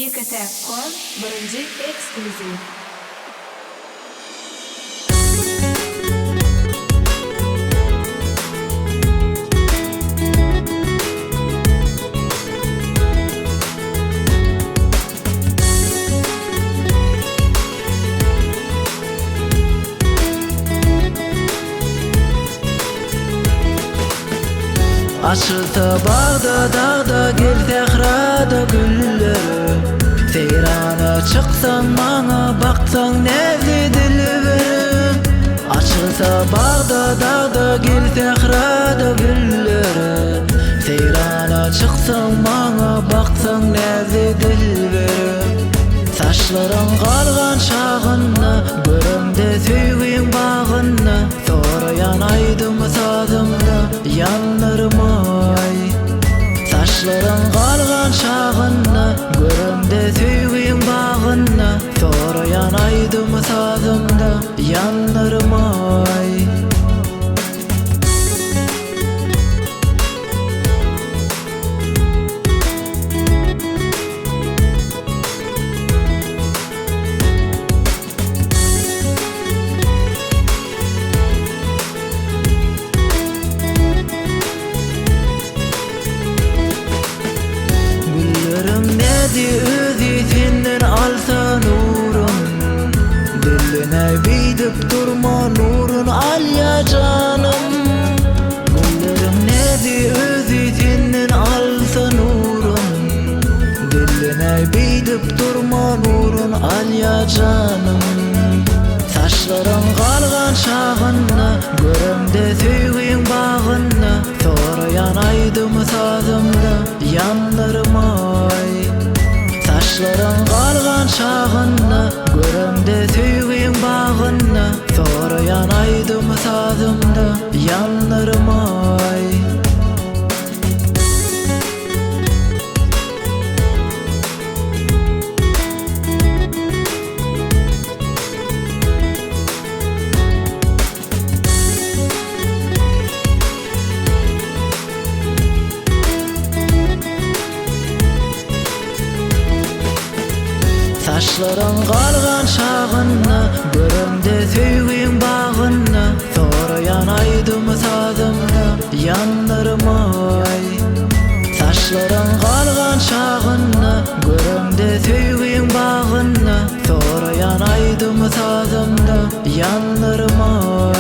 YKT.com birinci ekskluziv. Açılsa bağda dağda gel tehrada gülleri Seyrana çıksan bana baksan nevzi dilberim Açılsa bağda dağda gel tehrada gülleri Seyrana çıksan bana baksan nevzi dilberim Saçların kalgan şağınna Görümde süyün bağınna Sonra yanaydım sazımda Yanlarım ay Saçların kalgan şağınna Görümde süyün bağınna Sonra yanaydım sazımda Yanlarım ay Nedi özü senden alsa nurun Diline bidip durma nurun al ya canım Güllerim nedi özü senden alsa nurun Diline bidip durma nurun al ya canım Saçların kalgan şağınna Görümde süyün bağınna Sonra yanaydım sazımda Yanlarım ay Saçların kalgan şağınna Görümde süyün bağınna Sonra yanaydım sazımda Yanlarım ay Saçların kalgan şağınna Görümde süyün bağınna Sonra yanaydım sazımda Yanlarım ay Saçların kalgan şağınna Görümde süyün bağınna Sonra yanaydım sazımda Yanlarım ay